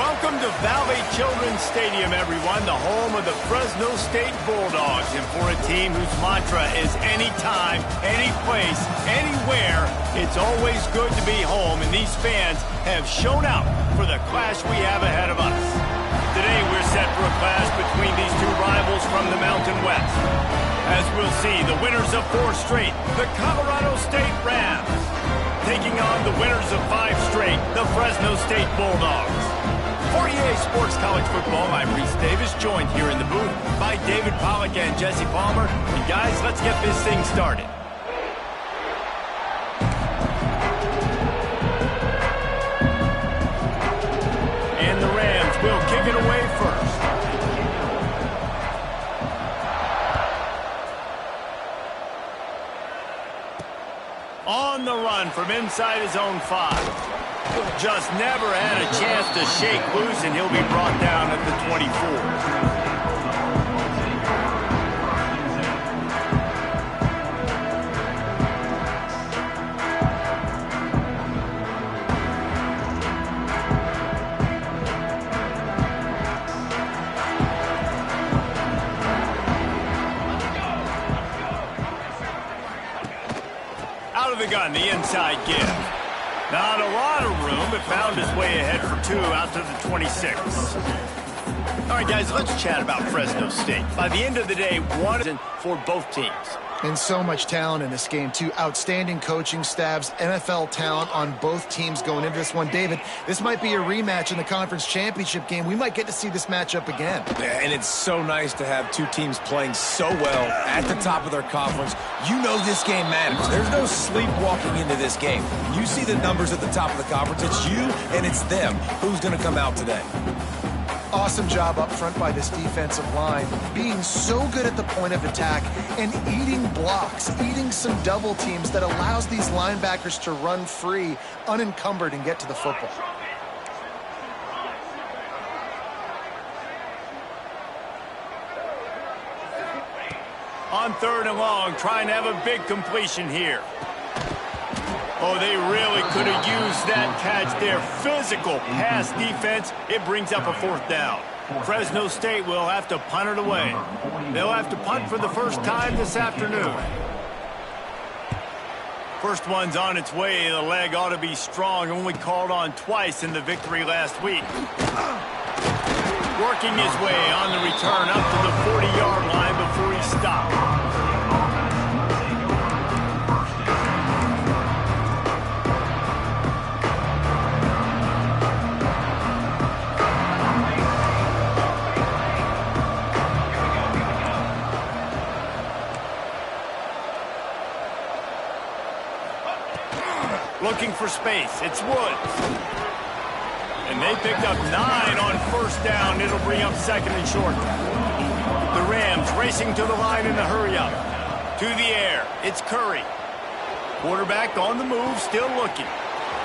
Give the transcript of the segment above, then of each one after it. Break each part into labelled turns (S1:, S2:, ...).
S1: Welcome to Valley Children's Stadium, everyone, the home of the Fresno State Bulldogs. And for a team whose mantra is anytime, any place, anywhere, it's always good to be home. And these fans have shown out for the clash we have ahead of us. Today, we're set for a clash between these two rivals from the Mountain West. As we'll see, the winners of 4 straight, the Colorado State Rams, taking on the winners of 5 straight, the Fresno State Bulldogs. For EA Sports College Football, I'm Reese Davis, joined here in the booth by David Pollack and Jesse Palmer. And guys, let's get this thing started. And the Rams will kick it away first. On the run from inside his own 5. Just never had a chance to shake loose, and he'll be brought down at the 24. Out of the gun, the inside give. Not a lot of room, but found his way ahead for 2 out to the 26. All right, guys, let's chat about Fresno State. By the end of the day, one for both teams.
S2: And so much talent in this game, too. Outstanding coaching staffs, NFL talent on both teams going into this one. David, this might be a rematch in the conference championship game. We might get to see this matchup again.
S3: Yeah, and it's so nice to have 2 teams playing so well at the top of their conference. You know this game matters. There's no sleepwalking into this game. You see the numbers at the top of the conference. It's you and it's them. Who's going to come out today?
S2: Awesome job up front by this defensive line, being so good at the point of attack and eating blocks, eating some double teams that allows these linebackers to run free, unencumbered, and get to the football.
S1: On 3rd and long, trying to have a big completion here. Oh, they really could have used that catch there. Physical pass defense. It brings up a 4th down. Fresno State will have to punt it away. They'll have to punt for the first time this afternoon. First one's on its way. The leg ought to be strong. Only called on twice in the victory last week. Working his way on the return up to the 40-yard line before he stopped. Looking for space. It's Woods. And they picked up 9 on 1st down. It'll bring up 2nd and short. The Rams racing to the line in the hurry-up. To the air. It's Curry. Quarterback on the move, still looking.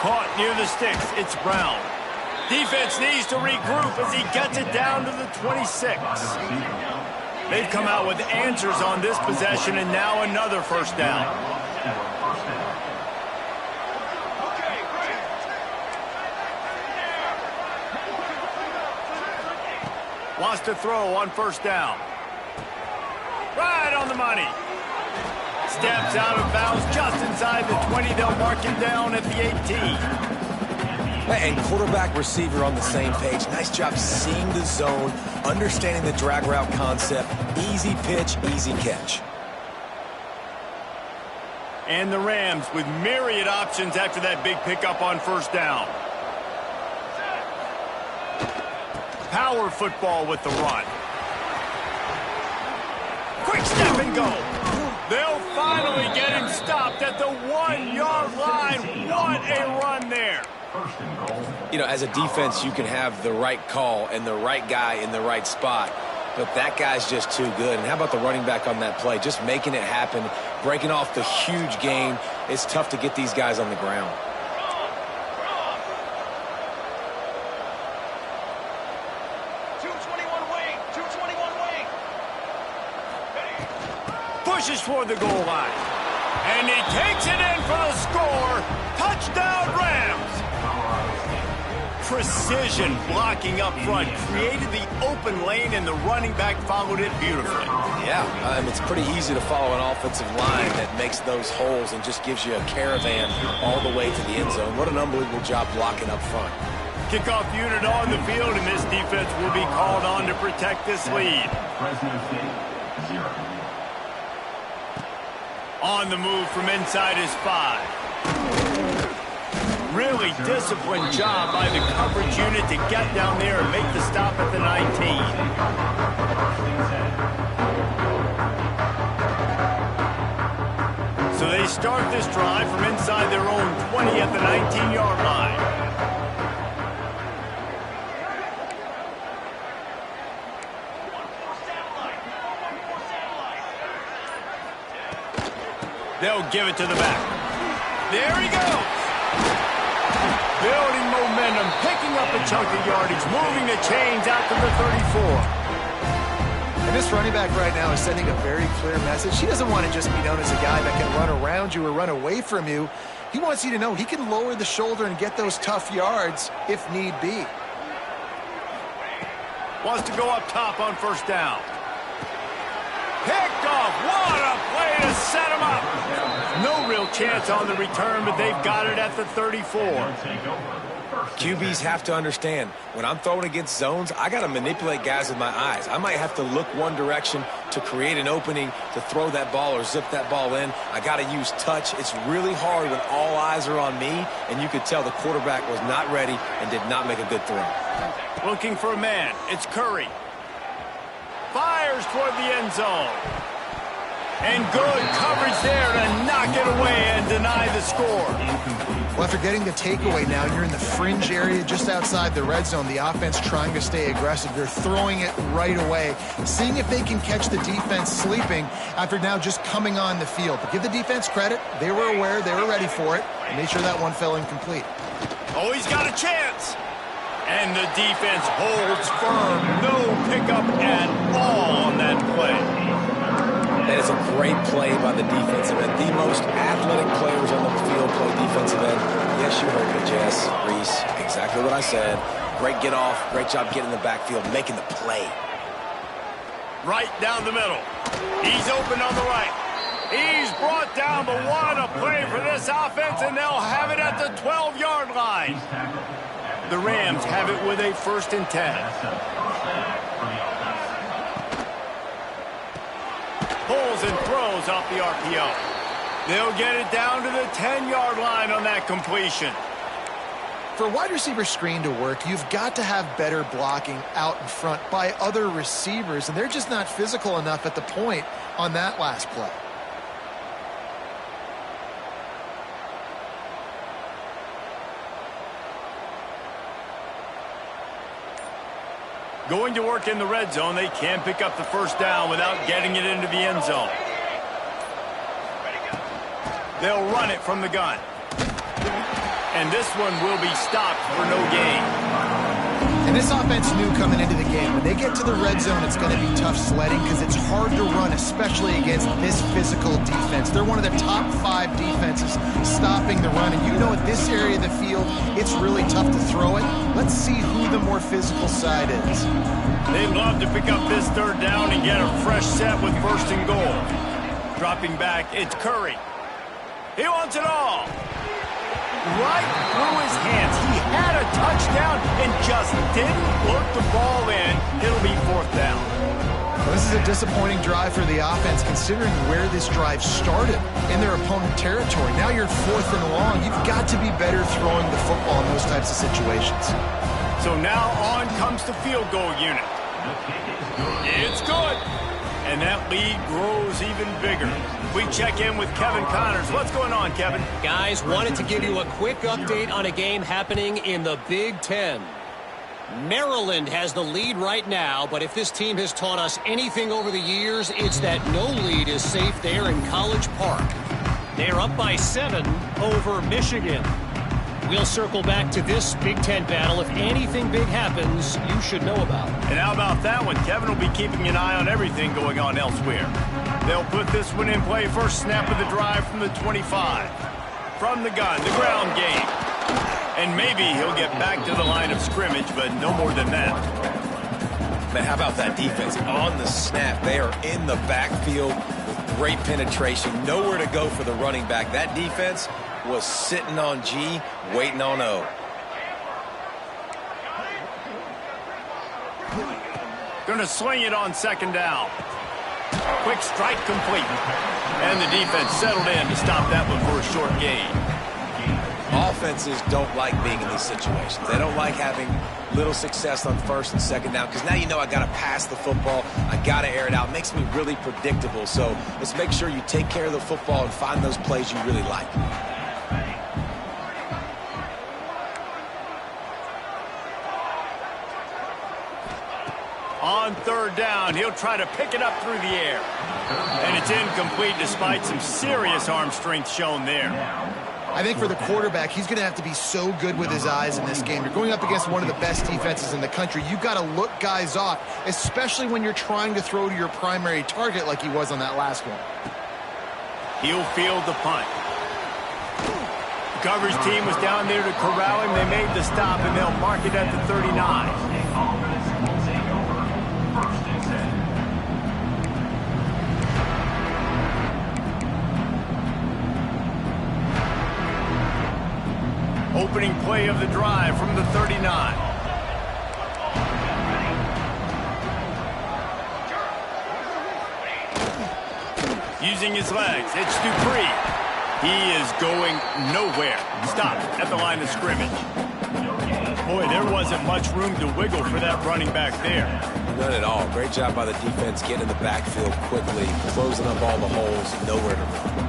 S1: Caught near the sticks. It's Brown. Defense needs to regroup as he gets it down to the 26. They've come out with answers on this possession, and now another 1st down. Wants to throw on 1st down. Right on the money. Steps out of bounds just inside the 20. They'll mark him down at the 18.
S3: And quarterback receiver on the same page. Nice job seeing the zone, understanding the drag route concept. Easy pitch, easy catch.
S1: And the Rams with myriad options after that big pickup on 1st down. Power football with the run. Quick step and go. They'll finally get him stopped at the 1-yard line. What a run there.
S3: You know, as a defense, you can have the right call and the right guy in the right spot, but that guy's just too good. And how about the running back on that play? Just making it happen, breaking off the huge gain. It's tough to get these guys on the ground.
S1: Pushes toward the goal line. And he takes it in for the score. Touchdown, Rams. precision blocking up front, created the open lane, and the running back followed it beautifully.
S3: Yeah, it's pretty easy to follow an offensive line that makes those holes and just gives you a caravan all the way to the end zone. What an unbelievable job blocking up front.
S1: Kickoff unit on the field, and this defense will be called on to protect this lead.
S4: Fresno State, 0.
S1: On the move from inside his 5. Really disciplined job by the coverage unit to get down there and make the stop at the 19. So they start this drive from inside their own 20 at the 19-yard line. They'll give it to the back. There he goes. Building momentum, picking up a chunk of yardage, moving the chains out to the 34.
S2: And this running back right now is sending a very clear message. He doesn't want to just be known as a guy that can run around you or run away from you. He wants you to know he can lower the shoulder and get those tough yards if need be.
S1: Wants to go up top on first down. Picked off. What a play to set him up. No real chance on the return, but they've got it at the 34.
S3: QBs have to understand, when I'm throwing against zones, I got to manipulate guys with my eyes. I might have to look one direction to create an opening to throw that ball or zip that ball in. I got to use touch. It's really hard when all eyes are on me, and you could tell the quarterback was not ready and did not make a good throw.
S1: Looking for a man. It's Curry. Fires toward the end zone. And good coverage there to knock it away and deny the score.
S2: Well, after getting the takeaway now, you're in the fringe area just outside the red zone. The offense trying to stay aggressive. They're throwing it right away, seeing if they can catch the defense sleeping after now just coming on the field. But give the defense credit. They were aware. They were ready for it. Made sure that one fell incomplete.
S1: Oh, he's got a chance. And the defense holds firm. No pickup at all on that play.
S3: That is a great play by the defensive end. The most athletic players on the field play defensive end. Yes, you heard me, Jess, Reese. Exactly what I said. Great get off. Great job getting in the backfield, making the play.
S1: Right down the middle. He's open on the right. He's brought down, but what a play for this offense, and they'll have it at the 12-yard line. The Rams have it with a 1st and 10. Pulls and throws off the RPO. They'll get it down to the 10-yard line on that completion.
S2: For a wide receiver screen to work, you've got to have better blocking out in front by other receivers, and they're just not physical enough at the point on that last play.
S1: Going to work in the red zone, they can't pick up the first down without getting it into the end zone. They'll run it from the gun. And this one will be stopped for no gain.
S2: And this offense knew coming into the game, when they get to the red zone, it's going to be tough sledding because it's hard to run, especially against this physical defense. They're one of the top 5 defenses stopping the run. And you know at this area of the field, it's really tough to throw it. Let's see who the more physical side is.
S1: They'd love to pick up this 3rd down and get a fresh set with 1st and goal. Dropping back, it's Curry. He wants it all. Right through his hands. He had a touchdown and just didn't look the ball in. It'll be 4th down.
S2: Well, this is a disappointing drive for the offense considering where this drive started in their opponent territory. Now you're 4th and long. You've got to be better throwing the football in those types of situations.
S1: So now on comes the field goal unit. It's good. And that lead grows even bigger. We check in with Kevin Connors. What's going on, Kevin?
S5: Guys, wanted to give you a quick update on a game happening in the Big Ten. Maryland has the lead right now, but if this team has taught us anything over the years, it's that no lead is safe there in College Park. They're up by 7 over Michigan. We'll circle back to this Big Ten battle. If anything big happens, you should know about.
S1: And how about that one? Kevin will be keeping an eye on everything going on elsewhere. They'll put this one in play. First snap of the drive from the 25. From the gun, the ground game. And maybe he'll get back to the line of scrimmage, but no more than that.
S3: Man, how about that defense? On the snap, they are in the backfield with great penetration. Nowhere to go for the running back. That defense was sitting on G, waiting on O.
S1: Going to swing it on second down. Quick strike complete. And the defense settled in to stop that one for a short gain.
S3: Offenses don't like being in these situations. They don't like having little success on first and second down because now you know I got to pass the football. I got to air it out. It makes me really predictable. So let's make sure you take care of the football and find those plays you really like.
S1: On third down, he'll try to pick it up through the air. And it's incomplete despite some serious arm strength shown there.
S2: I think for the quarterback, he's going to have to be so good with his eyes in this game. You're going up against one of the best defenses in the country. You've got to look guys off, especially when you're trying to throw to your primary target like he was on that last one.
S1: He'll field the punt. The coverage team was down there to corral him. They made the stop, and they'll mark it at the 39. Opening play of the drive from the 39. Using his legs, it's Dupree. He is going nowhere. Stopped at the line of scrimmage. Boy, there wasn't much room to wiggle for that running back there.
S3: None at all. Great job by the defense getting in the backfield quickly, closing up all the holes, nowhere to run.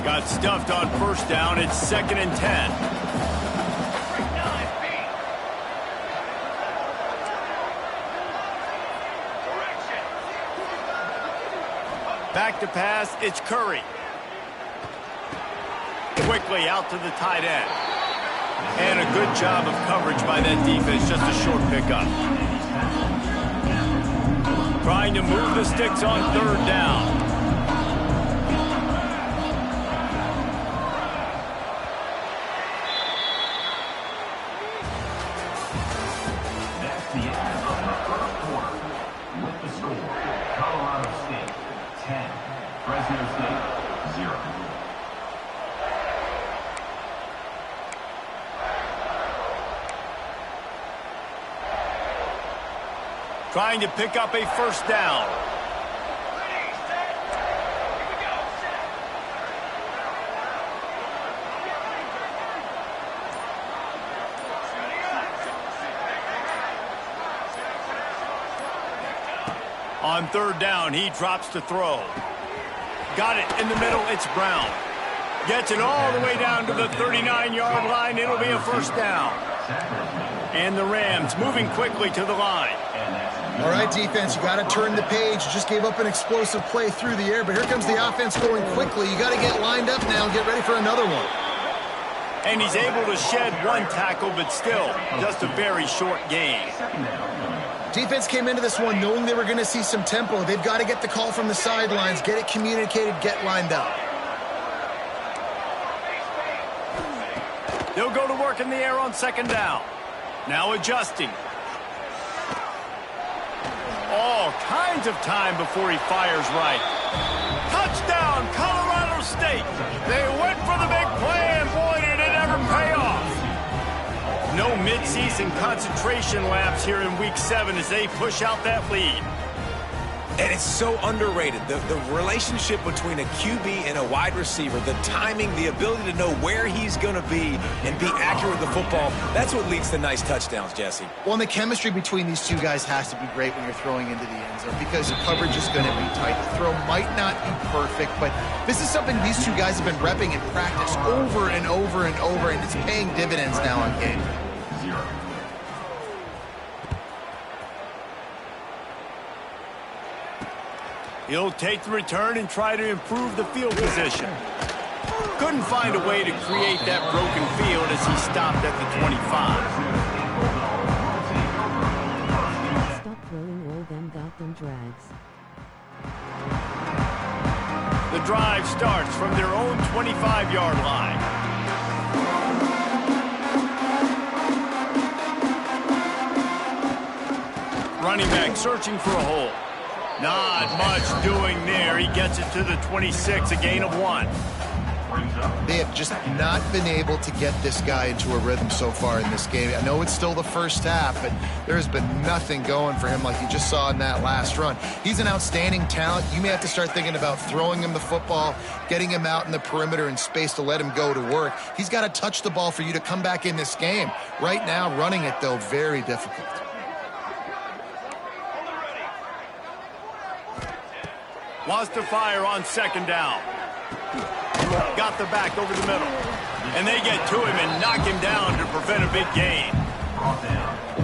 S1: Got stuffed on first down. It's 2nd and 10. Back to pass. It's Curry. Quickly out to the tight end. And a good job of coverage by that defense. Just a short pickup. Trying to move the sticks on third down. Trying to pick up a first down. On third down, he drops to throw. Got it in the middle, it's Brown. Gets it all the way down to the 39-yard line. It'll be a first down. And the Rams moving quickly to the line.
S2: All right, defense, you got to turn the page. You just gave up an explosive play through the air, but here comes the offense going quickly. You got to get lined up now and get ready for another one.
S1: And he's able to shed one tackle, but still just a very short gain.
S2: Defense came into this one knowing they were going to see some tempo. They've got to get the call from the sidelines, get it communicated, get lined up.
S1: They'll go to work in the air on second down. Now adjusting. All kinds of time before he fires right. Touchdown, Colorado State. They went for the big play, and boy, did it ever pay off. No midseason concentration lapse here in Week 7 as they push out that lead.
S3: And it's so underrated. The relationship between a QB and a wide receiver, the timing, the ability to know where he's going to be and be accurate with the football, that's what leads to nice touchdowns, Jesse.
S2: Well, and the chemistry between these two guys has to be great when you're throwing into the end zone because the coverage is going to be tight. The throw might not be perfect, but this is something these two guys have been repping in practice over and over and over, and it's paying dividends now on game.
S1: He'll take the return and try to improve the field position. Couldn't find a way to create that broken field as he stopped at the 25.
S6: Stop throwing all them goddamn drags.
S1: The drive starts from their own 25-yard line. Running back searching for a hole. Not much doing there. He gets it to the 26, a gain of 1.
S2: They have just not been able to get this guy into a rhythm so far in this game. I know it's still the first half, but there's been nothing going for him like you just saw in that last run. He's an outstanding talent. You may have to start thinking about throwing him the football, getting him out in the perimeter in space to let him go to work. He's got to touch the ball for you to come back in this game. Right now, running it, though, very difficult.
S1: Wants to fire on second down. Got the back over the middle. And they get to him and knock him down to prevent a big gain.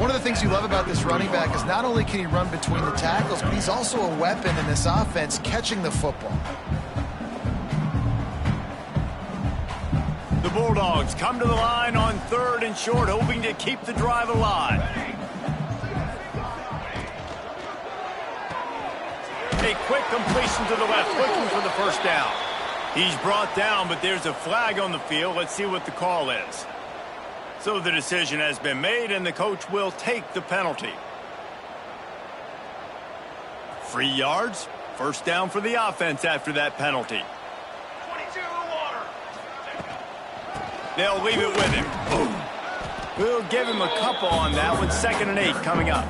S2: One of the things you love about this running back is not only can he run between the tackles, but he's also a weapon in this offense catching the football.
S1: The Bulldogs come to the line on 3rd and short, hoping to keep the drive alive. A quick completion to the left, looking for the first down. He's brought down, but there's a flag on the field. Let's see what the call is. So the decision has been made, and the coach will take the penalty. 3 yards, first down for the offense after that penalty. 22 in the water. They'll leave it with him. Boom. We'll give him a couple on that one. 2nd and 8 coming up.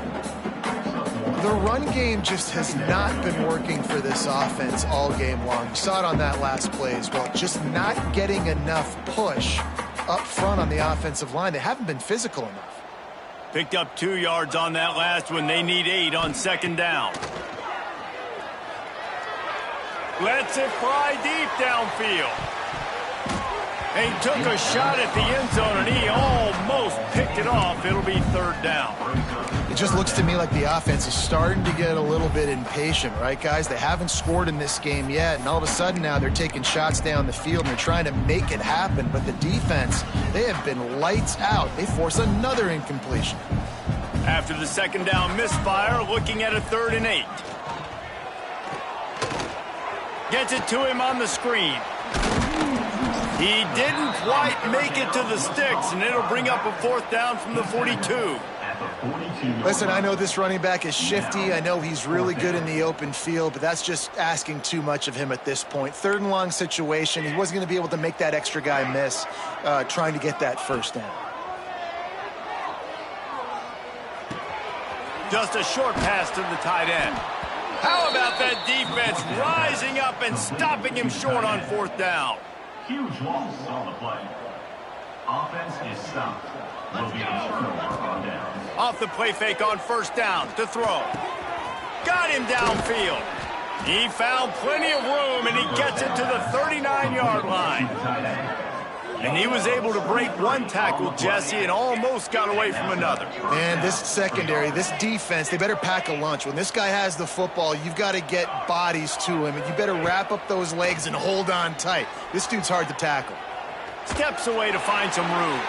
S2: The run game just has not been working for this offense all game long. You saw it on that last play as well. Just not getting enough push up front on the offensive line. They haven't been physical enough.
S1: Picked up 2 yards on that last one. They need 8 on 2nd down. Lets it fly deep downfield. He took a shot at the end zone, and he almost picked it off. It'll be 3rd down.
S2: It just looks to me like the offense is starting to get a little bit impatient, right, guys? They haven't scored in this game yet, and all of a sudden now they're taking shots down the field and they're trying to make it happen. But the defense, they have been lights out. They force another incompletion.
S1: After the 2nd down misfire, looking at a 3rd and 8. Gets it to him on the screen. He didn't quite make it to the sticks, and it'll bring up a 4th down from the 42.
S2: Listen, I know this running back is shifty. I know he's really good in the open field, but that's just asking too much of him at this point. 3rd and long situation. He wasn't going to be able to make that extra guy miss trying to get that first down.
S1: Just a short pass to the tight end. How about that defense rising up and stopping him short on 4th down?
S4: Huge loss on the play. Offense is stopped. Will be a turnover on down.
S1: Off the play fake on 1st down to throw. Got him downfield. He found plenty of room, and he gets it to the 39-yard line. And he was able to break one tackle, Jesse, and almost got away from another.
S2: And this secondary, this defense, they better pack a lunch. When this guy has the football, you've got to get bodies to him, and you better wrap up those legs and hold on tight. This dude's hard to tackle.
S1: Steps away to find some room.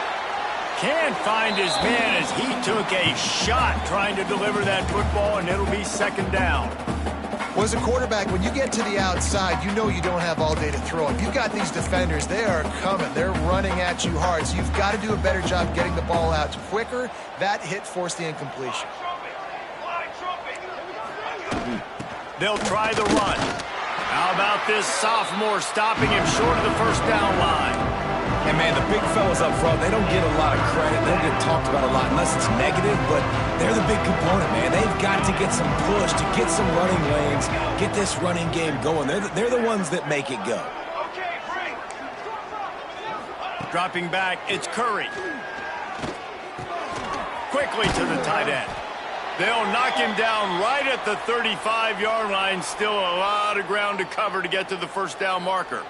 S1: Can't find his man as he took a shot trying to deliver that football, and it'll be 2nd down.
S2: Well, as a quarterback, when you get to the outside, you know you don't have all day to throw it. You've got these defenders. They are coming. They're running at you hard, so you've got to do a better job getting the ball out quicker. That hit forced the incompletion.
S1: They'll try the run. How about this sophomore stopping him short of the 1st down line?
S3: And, man, the big fellas up front, they don't get a lot of credit. They don't get talked about a lot unless it's negative, but they're the big component, man. They've got to get some push, to get some running lanes, get this running game going. They're the ones that make it go.
S1: Dropping back, it's Curry. Quickly to the tight end. They'll knock him down right at the 35-yard line. Still a lot of ground to cover to get to the 1st down marker.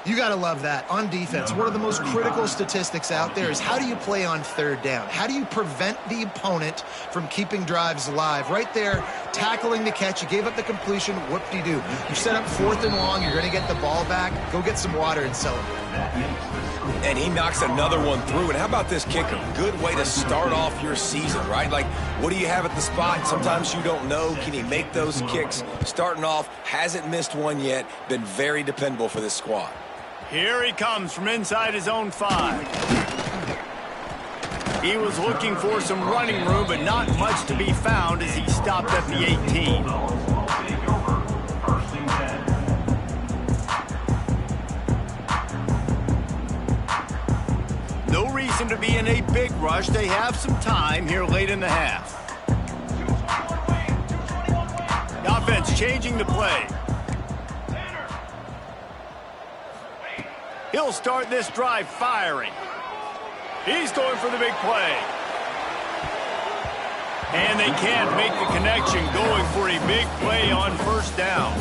S2: You got to love that. On defense, one of the most critical statistics out there is how do you play on 3rd down? How do you prevent the opponent from keeping drives alive? Right there, tackling the catch. You gave up the completion. Whoop-de-doo. You set up 4th and long. You're going to get the ball back. Go get some water and celebrate.
S3: And he knocks another one through. And how about this kicker? Good way to start off your season, right? Like, what do you have at the spot? Sometimes you don't know. Can he make those kicks? Starting off, hasn't missed one yet. Been very dependable for this squad.
S1: Here he comes from inside his own 5. He was looking for some running room, but not much to be found as he stopped at the 18. No reason to be in a big rush. They have some time here late in the half. The offense changing the play. He'll start this drive firing. He's going for the big play. And they can't make the connection, going for a big play on 1st down.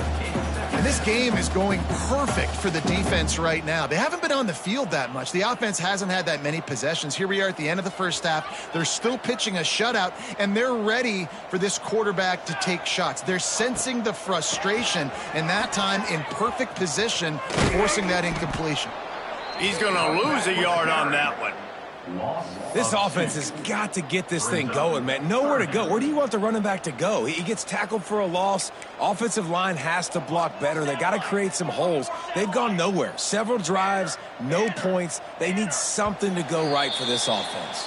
S2: And this game is going perfect for the defense right now. They haven't been on the field that much. The offense hasn't had that many possessions. Here we are at the end of the 1st half. They're still pitching a shutout, and they're ready for this quarterback to take shots. They're sensing the frustration, and that time in perfect position, forcing that incompletion.
S1: He's going to lose a yard on that one.
S3: This offense has got to get this thing going, man. Nowhere to go. Where do you want the running back to go? He gets tackled for a loss. Offensive line has to block better. They got to create some holes. They've gone nowhere. Several drives, no points. They need something to go right for this offense.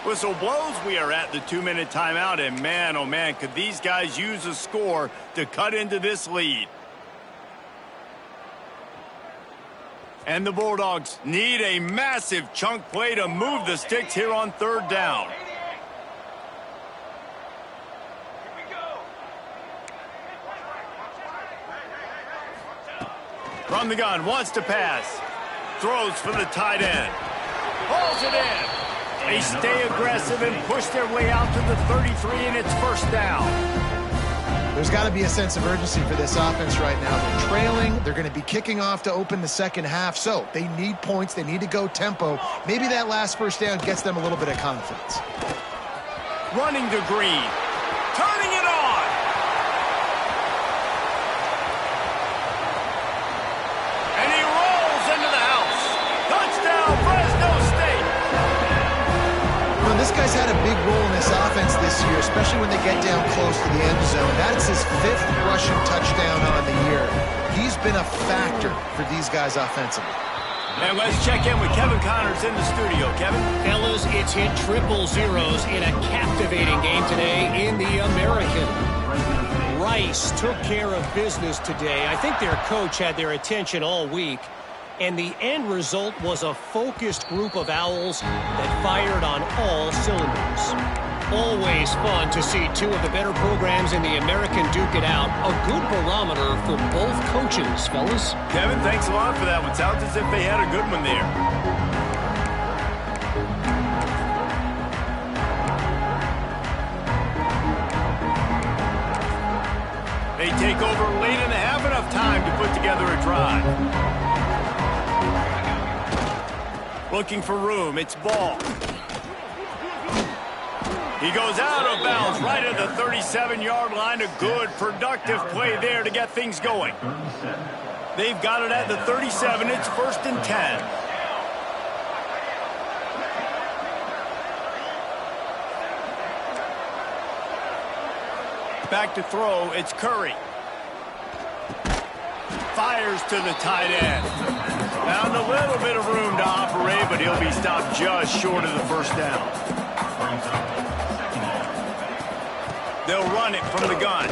S1: Whistle blows. We are at the 2-minute timeout, and man, oh man, could these guys use a score to cut into this lead. And the Bulldogs need a massive chunk play to move the sticks here on 3rd down. From the gun, wants to pass. Throws for the tight end. Hauls it in. They stay aggressive and push their way out to the 33, and it's 1st down.
S2: There's got to be a sense of urgency for this offense right now. They're trailing. They're going to be kicking off to open the 2nd half. So they need points. They need to go tempo. Maybe that last 1st down gets them a little bit of confidence.
S1: Running to Green. Turning it on. And he rolls into the house. Touchdown, Fresno State.
S2: Well, this guy's had a big role in this offense this year, especially when they get down close to the end zone. That's his 5th rushing touchdown on the year. He's been a factor for these guys offensively.
S1: And let's check in with Kevin Connors in the studio. Kevin?
S5: Fellas, it's hit triple zeros in a captivating game today in the American. Rice took care of business today. I think their coach had their attention all week. And the end result was a focused group of Owls that fired on all cylinders. Always fun to see 2 of the better programs in the American duke it out. A good barometer for both coaches, fellas.
S1: Kevin, thanks a lot for that one. Sounds as if they had a good one there. They take over late and have enough time to put together a drive. Looking for room. It's Ball. He goes out of bounds right at the 37-yard line. A good, productive play there to get things going. They've got it at the 37. It's 1st and 10. Back to throw. It's Curry. Fires to the tight end. Found a little bit of room to operate, but he'll be stopped just short of the 1st down. They'll run it from the gun.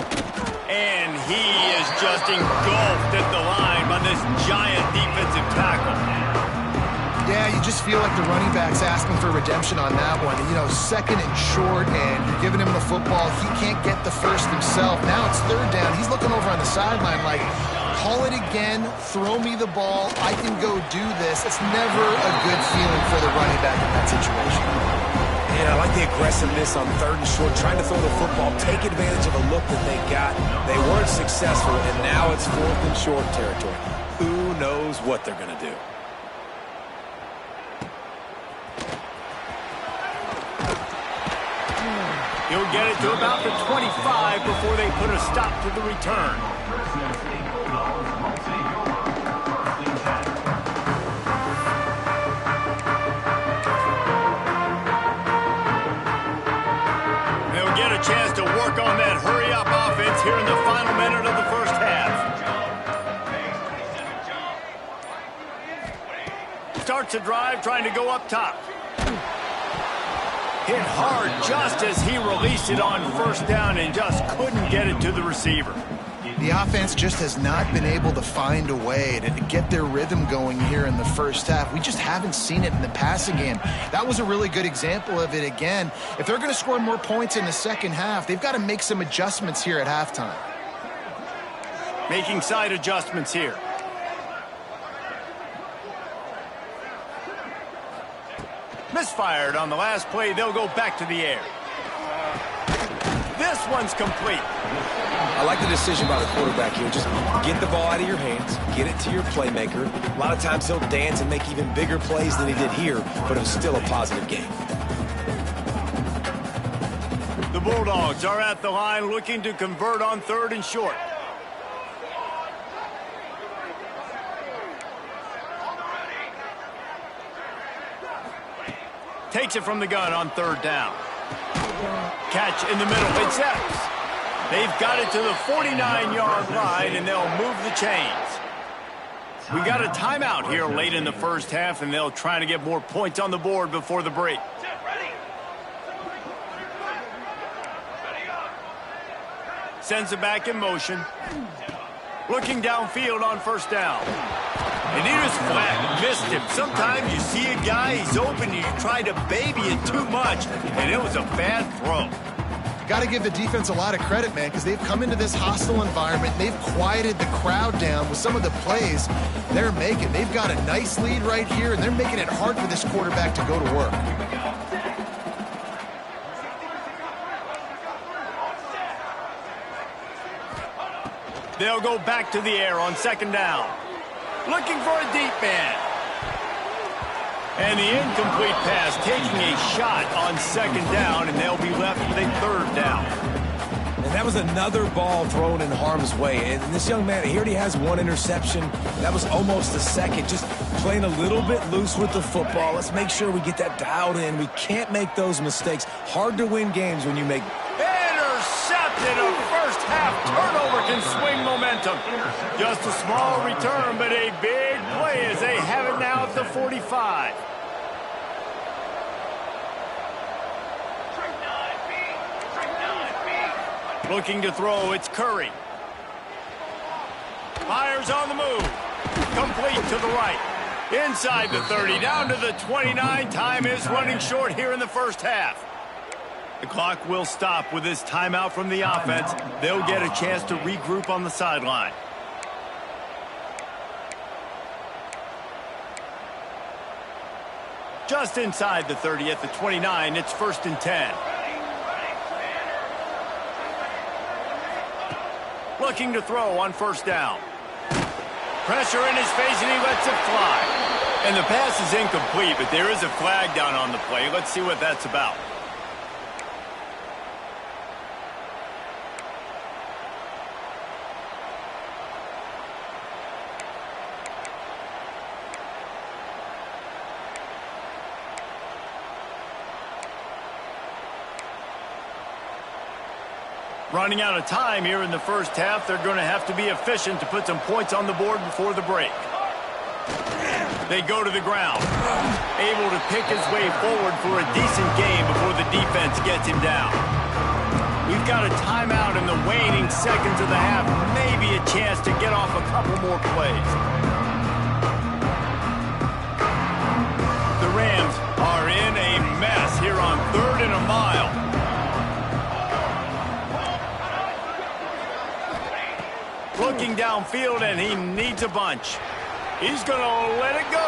S1: And he is just engulfed at the line by this giant defensive tackle.
S2: Yeah, you just feel like the running back's asking for redemption on that one. You know, 2nd and short, and you're giving him the football. He can't get the first himself. Now it's 3rd down. He's looking over on the sideline like, call it again, throw me the ball, I can go do this. It's never a good feeling for the running back in that situation.
S3: Yeah, I like the aggressiveness on 3rd and short, trying to throw the football, take advantage of a look that they got. They weren't successful, and now it's 4th and short territory. Who knows what they're going to do?
S1: He'll get it to about the 25 before they put a stop to the return. They'll get a chance to work on that hurry-up offense here in the final minute of the first half. Starts a drive trying to go up top. Hit hard just as he released it on first down and just couldn't get it to the receiver.
S2: The offense just has not been able to find a way to get their rhythm going here in the first half. We just haven't seen it in the passing game. That was a really good example of it again. If they're going to score more points in the second half, they've got to make some adjustments here at halftime.
S1: Making side adjustments here. Misfired on the last play. They'll go back to the air. This one's complete.
S3: I like the decision by the quarterback here. Just get the ball out of your hands, get it to your playmaker. A lot of times he'll dance and make even bigger plays than he did here, but it was still a positive game.
S1: The Bulldogs are at the line looking to convert on 3rd and short. Takes it from the gun on 3rd down. Catch in the middle. It's Epps. They've got it to the 49-yard line, and they'll move the chains. We got a timeout here late in the first half, and they'll try to get more points on the board before the break. Sends it back in motion. Looking downfield on 1st down. And he just flat missed him. Sometimes you see a guy, he's open, and you try to baby it too much, and it was a bad throw.
S2: Got to give the defense a lot of credit, man, because they've come into this hostile environment. They've quieted the crowd down with some of the plays they're making. They've got a nice lead right here, and they're making it hard for this quarterback to go to work.
S1: They'll go back to the air on 2nd down. Looking for a deep man. And the incomplete pass taking a shot on 2nd down, and they'll be left with a 3rd down.
S3: And that was another ball thrown in harm's way. And this young man, he already has 1 interception. That was almost the 2nd. Just playing a little bit loose with the football. Let's make sure we get that dialed in. We can't make those mistakes. Hard to win games when you make...
S1: Intercepted. A first half turnover can swing momentum. Just a small return, but a big play as they have it now at the 45. Looking to throw, it's Curry. Fires on the move. Complete to the right. Inside the 30, down to the 29. Time is running short here in the first half. The clock will stop with this timeout from the offense. They'll get a chance to regroup on the sideline. Just inside the 30 at the 29, it's 1st and 10. Looking to throw on 1st down. Pressure in his face, and he lets it fly. And the pass is incomplete, but there is a flag down on the play. Let's see what that's about. Running out of time here in the first half. They're going to have to be efficient to put some points on the board before the break. They go to the ground. Able to pick his way forward for a decent game before the defense gets him down. We've got a timeout in the waning seconds of the half. Maybe a chance to get off a couple more plays. The Rams are in a mess here on 3rd and a mile. Looking downfield, and he needs a bunch. He's going to let it go.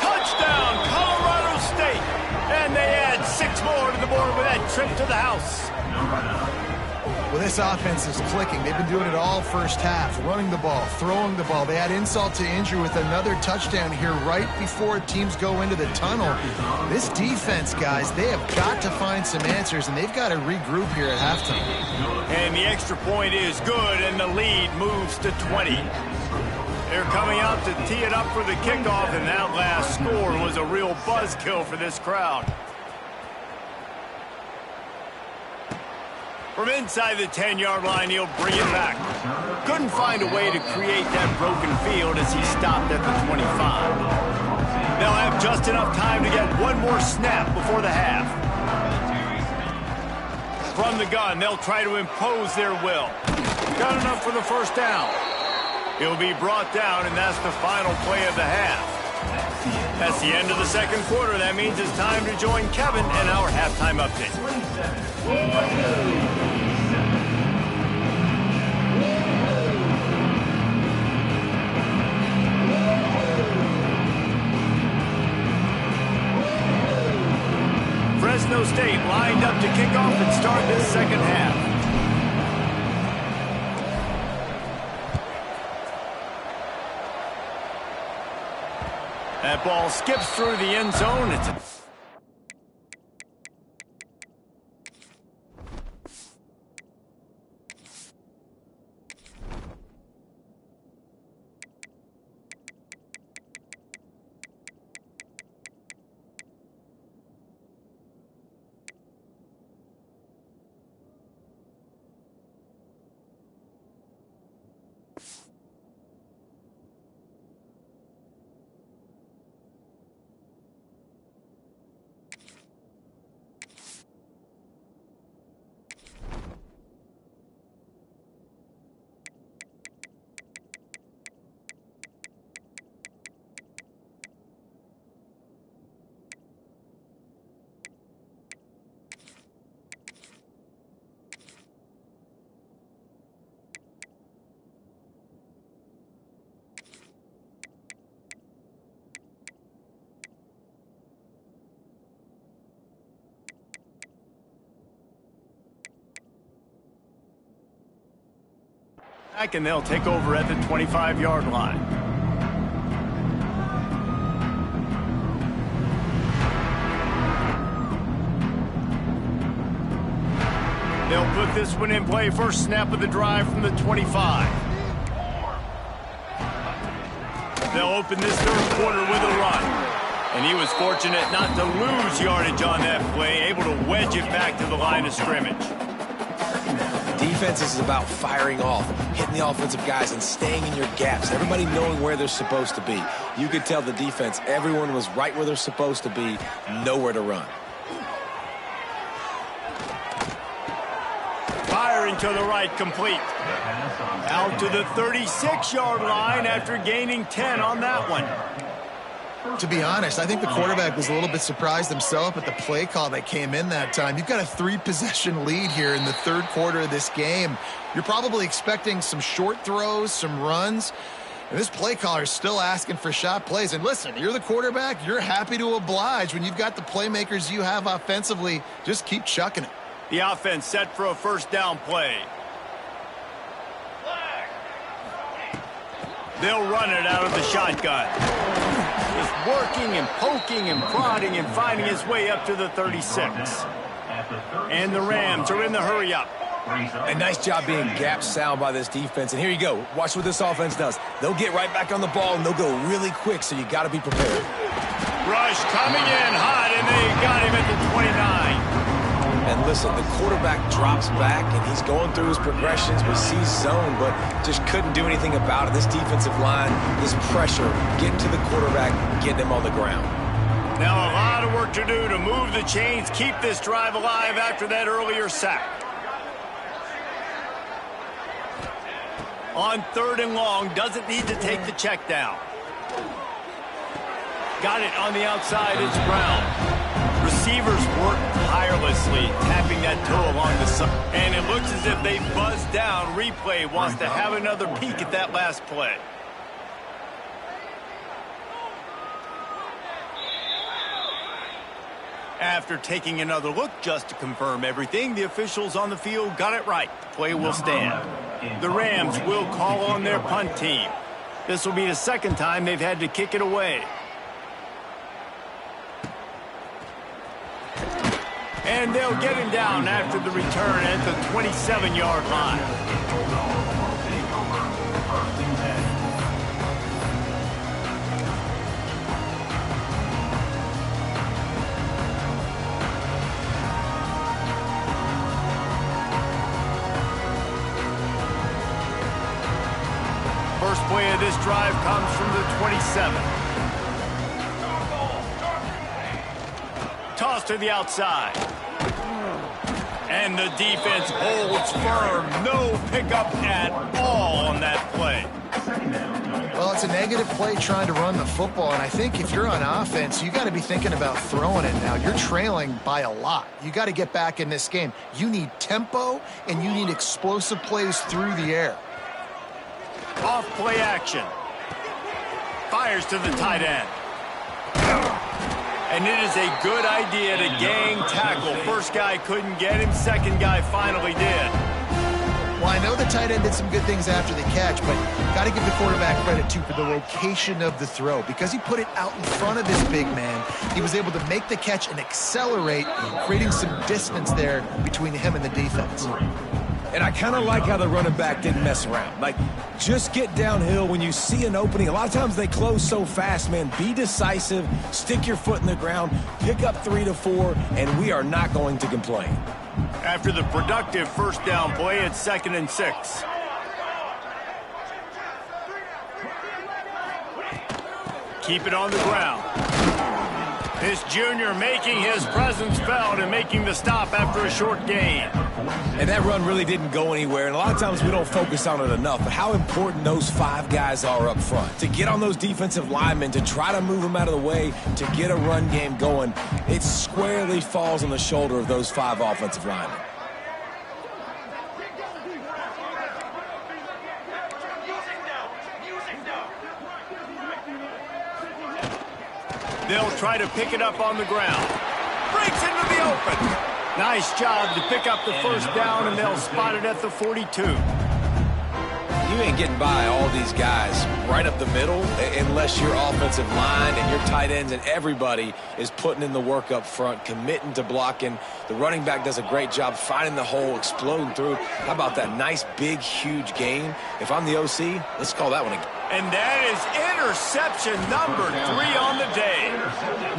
S1: Touchdown, Colorado State. And they add 6 more to the board with that trip to the house.
S2: Well, this offense is clicking. They've been doing it all first half, running the ball, throwing the ball. They add insult to injury with another touchdown here right before teams go into the tunnel. This defense, guys, they have got to find some answers, and they've got to regroup here at halftime.
S1: And the extra point is good, and the lead moves to 20. They're coming out to tee it up for the kickoff, and that last score was a real buzzkill for this crowd. From inside the 10-yard line, he'll bring it back. Couldn't find a way to create that broken field as he stopped at the 25. They'll have just enough time to get one more snap before the half. From the gun, they'll try to impose their will. Got enough for the first down. He'll be brought down, and that's the final play of the half. That's the end of the second quarter. That means it's time to join Kevin and our halftime update. Fresno State lined up to kick off and start this second half. That ball skips through the end zone. And they'll take over at the 25-yard line. They'll put this one in play. First snap of the drive from the 25. They'll open this third quarter with a run. And he was fortunate not to lose yardage on that play, able to wedge it back to the line of scrimmage.
S3: Defense is about firing off, hitting the offensive guys, and staying in your gaps. Everybody knowing where they're supposed to be. You could tell the defense, everyone was right where they're supposed to be, nowhere to run.
S1: Firing to the right, complete. Out to the 36-yard line after gaining 10 on that one.
S2: To be honest, I think the quarterback was a little bit surprised himself at the play call that came in that time. You've got a 3-possession lead here in the third quarter of this game. You're probably expecting some short throws, some runs. And this play caller is still asking for shot plays. And listen, you're the quarterback. You're happy to oblige. When you've got the playmakers you have offensively, just keep chucking it.
S1: The offense set for a first down play. They'll run it out of the shotgun. Just working and poking and prodding and finding his way up to the 36. And the Rams are in the hurry-up.
S3: A nice job being gap sound by this defense. And here you go. Watch what this offense does. They'll get right back on the ball, and they'll go really quick, so you got to be prepared.
S1: Rush coming in hot, and they got him at the 29.
S3: And listen, the quarterback drops back, and he's going through his progressions. We see zone, but just couldn't do anything about it. This defensive line, this pressure, getting to the quarterback, getting him on the ground.
S1: Now a lot of work to do to move the chains, keep this drive alive after that earlier sack. On third and long, doesn't need to take the check down. Got it on the outside, it's Brown. Receivers work tirelessly, tapping that toe along the side. And it looks as if they buzzed down. Replay wants to have another peek at that last play. After taking another look just to confirm everything, the officials on the field got it right. Play will stand. The Rams will call on their punt team. This will be the second time they've had to kick it away. And they'll get him down after the return at the 27-yard line. First play of this drive comes from the 27. Toss to the outside. And the defense holds firm. No pickup at all on that play.
S2: Well, it's a negative play trying to run the football, and I think if you're on offense, you got to be thinking about throwing it now. You're trailing by a lot. You got to get back in this game. You need tempo, and you need explosive plays through the air.
S1: Off play action. Fires to the tight end. And it is a good idea to gang tackle. First guy couldn't get him. Second guy finally did.
S2: Well, I know the tight end did some good things after the catch, but got to give the quarterback credit, too, for the location of the throw. Because he put it out in front of his big man, he was able to make the catch and accelerate, creating some distance there between him and the defense.
S3: And I kind of like how the running back didn't mess around. Like, just get downhill when you see an opening. A lot of times they close so fast, man. Be decisive, stick your foot in the ground, pick up 3 to 4, and we are not going to complain.
S1: After the productive first down play, it's 2nd and 6. Keep it on the ground. This junior making his presence felt and making the stop after a short gain.
S3: And that run really didn't go anywhere, and a lot of times we don't focus on it enough, but how important those 5 guys are up front. To get on those defensive linemen, to try to move them out of the way, to get a run game going, it squarely falls on the shoulder of those 5 offensive linemen.
S1: They'll try to pick it up on the ground. Breaks into the open. Nice job to pick up the first down, and they'll spot it at the 42.
S3: You ain't getting by all these guys right up the middle unless your offensive line and your tight ends and everybody is putting in the work up front, committing to blocking. The running back does a great job finding the hole, exploding through. How about that nice, big, huge gain? If I'm the OC, let's call that one a...
S1: And that is interception number 3 on the day.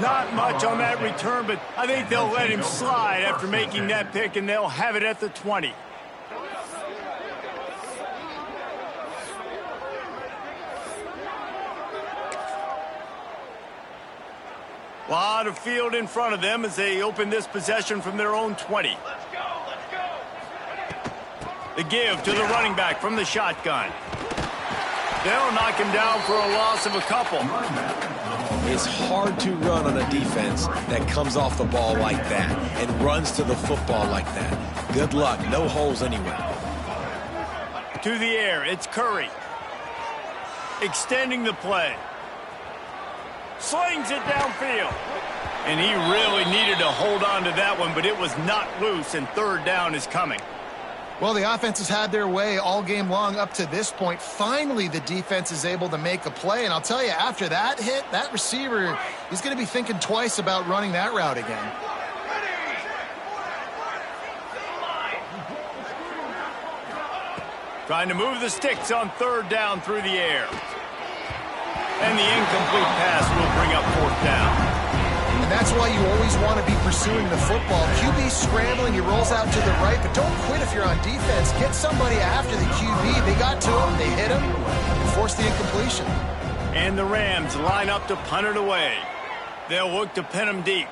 S1: Not much on that return, but I think they'll let him slide after making that pick, and they'll have it at the 20. Lot of field in front of them as they open this possession from their own 20. Let's go, let's go. The give to the running back from the shotgun. They'll knock him down for a loss of a couple.
S3: It's hard to run on a defense that comes off the ball like that and runs to the football like that. Good luck. No holes anywhere.
S1: To the air, it's Curry. Extending the play. Slings it downfield. And he really needed to hold on to that one, but it was not loose, and third down is coming.
S2: Well, the offense has had their way all game long up to this point. Finally, the defense is able to make a play. And I'll tell you, after that hit, that receiver, he's going to be thinking twice about running that route again.
S1: Trying to move the sticks on third down through the air. And the incomplete pass will bring up fourth down.
S2: And that's why you always want to be pursuing the football. QB scrambling, he rolls out to the right, but don't quit if you're on defense. Get somebody after the QB. They got to him, they hit him, and forced the incompletion.
S1: And the Rams line up to punt it away. They'll look to pin him deep.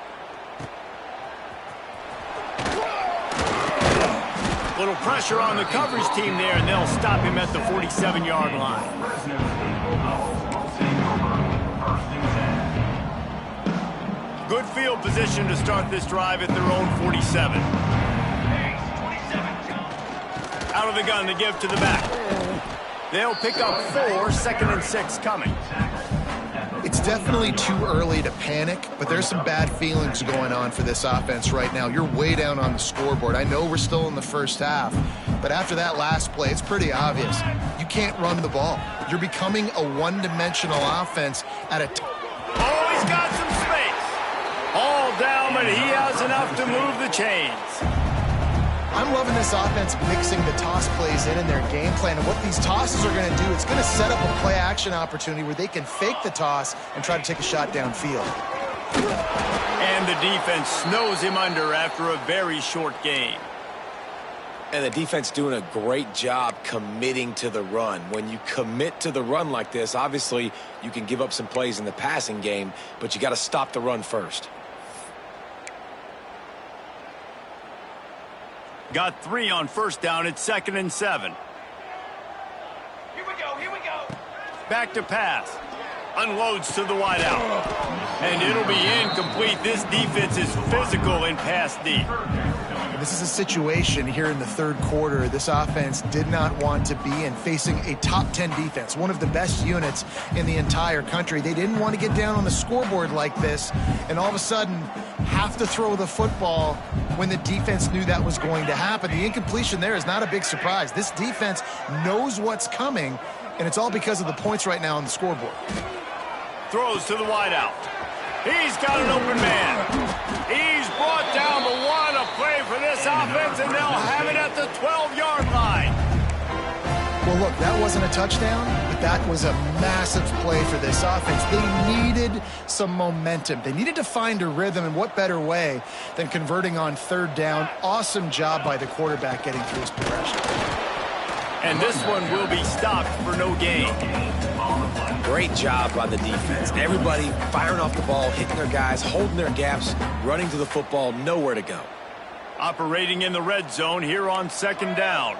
S1: Little pressure on the coverage team there, and they'll stop him at the 47-yard line. Good field position to start this drive at their own 47. Out of the gun to give to the back. They'll pick up 4, 2nd and 6 coming.
S2: It's definitely too early to panic, but there's some bad feelings going on for this offense right now. You're way down on the scoreboard. I know we're still in the first half, but after that last play, it's pretty obvious. You can't run the ball. You're becoming a one-dimensional offense at a time.
S1: Oh, he's got some space. All down, but he has enough to move the chains.
S2: I'm loving this offense mixing the toss plays in their game plan. And what these tosses are going to do, it's going to set up a play-action opportunity where they can fake the toss and try to take a shot downfield.
S1: And the defense snows him under after a very short game.
S3: And the defense doing a great job committing to the run. When you commit to the run like this, obviously you can give up some plays in the passing game, but you got to stop the run first.
S1: Got 3 on first down. It's 2nd and 7.
S6: Here we go.
S1: Back to pass. Unloads to the wideout. And it'll be incomplete. This defense is physical in pass deep.
S2: This is a situation here in the third quarter this offense did not want to be in, facing a top 10 defense, one of the best units in the entire country. They didn't want to get down on the scoreboard like this, and all of a sudden have to throw the football when the defense knew that was going to happen. The incompletion there is not a big surprise. This defense knows what's coming, and it's all because of the points right now on the scoreboard.
S1: Throws to the wideout. He's got an open man. He's brought down, but what a play for this offense, and they'll have it at the 12-yard line.
S2: Well, look, that wasn't a touchdown, but that was a massive play for this offense. They needed some momentum. They needed to find a rhythm, and what better way than converting on third down. Awesome job by the quarterback getting through his progression.
S1: And this one will be stopped for no gain.
S3: Great job by the defense. Everybody firing off the ball, hitting their guys, holding their gaps, running to the football, nowhere to go.
S1: Operating in the red zone here on 2nd down.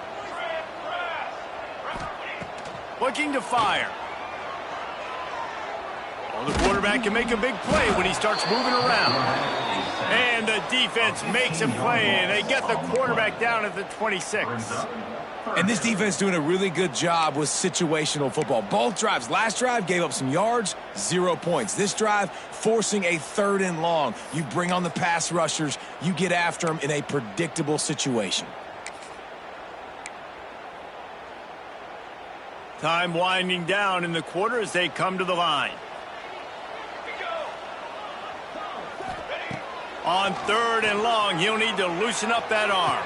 S1: Looking to fire. Well, the quarterback can make a big play when he starts moving around. And the defense makes a play, and they get the quarterback down at the 26.
S3: And this defense doing a really good job with situational football. Both drives. Last drive gave up some yards, 0 points. This drive forcing a 3rd and long. You bring on the pass rushers. You get after them in a predictable situation.
S1: Time winding down in the quarter as they come to the line. On 3rd and long, he'll need to loosen up that arm.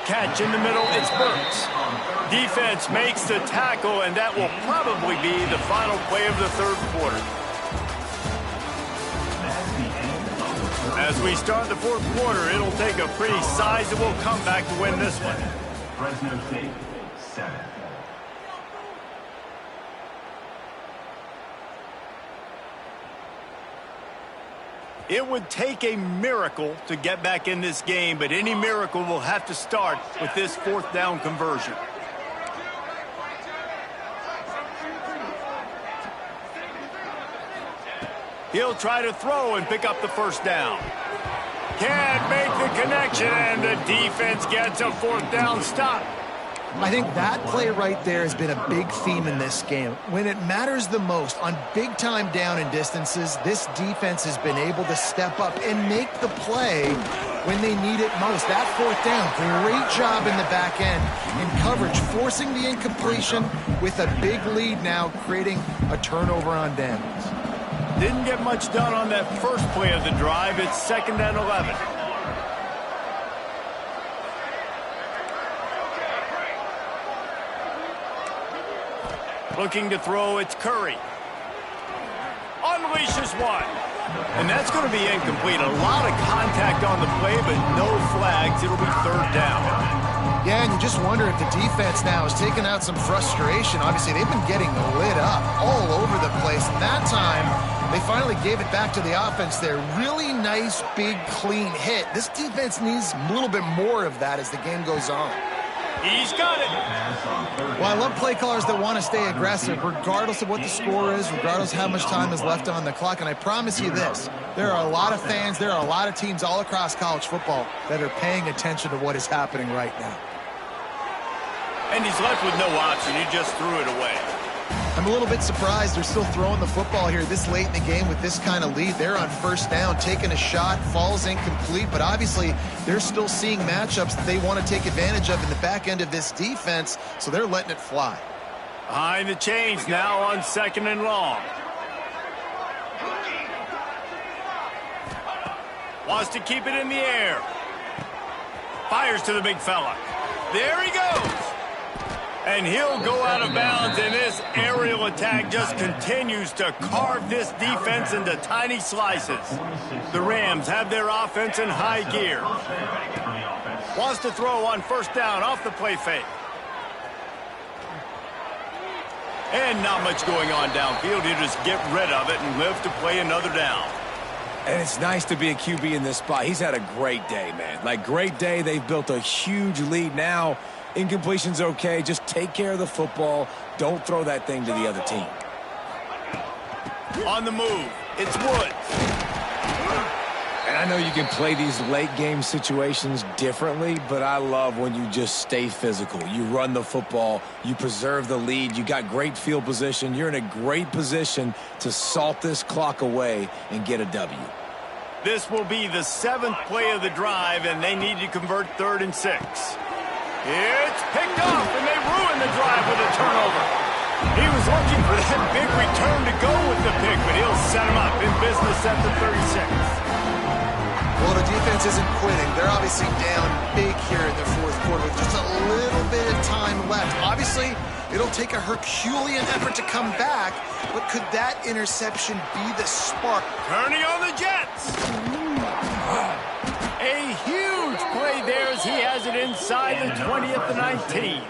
S1: Catch in the middle, it's Burks. Defense makes the tackle, and that will probably be the final play of the 3rd quarter. As we start the 4th quarter, it'll take a pretty sizable comeback to win this one.
S4: Fresno State, 7.
S1: It would take a miracle to get back in this game, but any miracle will have to start with this 4th down conversion. He'll try to throw and pick up the 1st down. Can't make the connection, and the defense gets a 4th down stop.
S2: I think that play right there has been a big theme in this game. When it matters the most, on big-time down and distances, this defense has been able to step up and make the play when they need it most. That 4th down, great job in the back end in coverage, forcing the incompletion with a big lead now, creating a turnover on downs.
S1: Didn't get much done on that first play of the drive. It's 2nd and 11. Looking to throw, it's Curry. Unleashes one. And that's going to be incomplete. A lot of contact on the play, but no flags. It'll be 3rd down.
S2: Yeah, and you just wonder if the defense now is taking out some frustration. Obviously, they've been getting lit up all over the place. And that time, they finally gave it back to the offense there. Really nice, big, clean hit. This defense needs a little bit more of that as the game goes on.
S1: He's got it.
S2: Well, I love play callers that want to stay aggressive, regardless of what the score is, regardless of how much time is left on the clock. And I promise you this, there are a lot of fans, there are a lot of teams all across college football that are paying attention to what is happening right now.
S1: And he's left with no option. He just threw it away.
S2: I'm a little bit surprised they're still throwing the football here this late in the game with this kind of lead. They're on first down, taking a shot, falls incomplete, but obviously they're still seeing matchups that they want to take advantage of in the back end of this defense, so they're letting it fly.
S1: Behind the chains now on 2nd and long. Wants to keep it in the air. Fires to the big fella. There he goes. And he'll go out of bounds, and this aerial attack just continues to carve this defense into tiny slices. The Rams have their offense in high gear. Wants to throw on first down off the play fake. And not much going on downfield. You just get rid of it and live to play another down.
S3: And it's nice to be a QB in this spot. He's had a great day, man. Like, great day. They've built a huge lead now. Incompletion's okay. Just take care of the football. Don't throw that thing to the other team.
S1: On the move, it's Woods.
S3: And I know you can play these late game situations differently, but I love when you just stay physical. You run the football, you preserve the lead, you got great field position, you're in a great position to salt this clock away and get a W.
S1: This will be the 7th play of the drive, and they need to convert 3rd and 6. It's picked off, and they ruin the drive with a turnover. He was looking for that big return to go with the pick, but he'll set him up in business at the 36.
S2: Well, the defense isn't quitting. They're obviously down big here in the 4th quarter with just a little bit of time left. Obviously, it'll take a Herculean effort to come back, but could that interception be the spark?
S1: Turning on the Jets. A huge play there as he has it inside the 20 at the 19.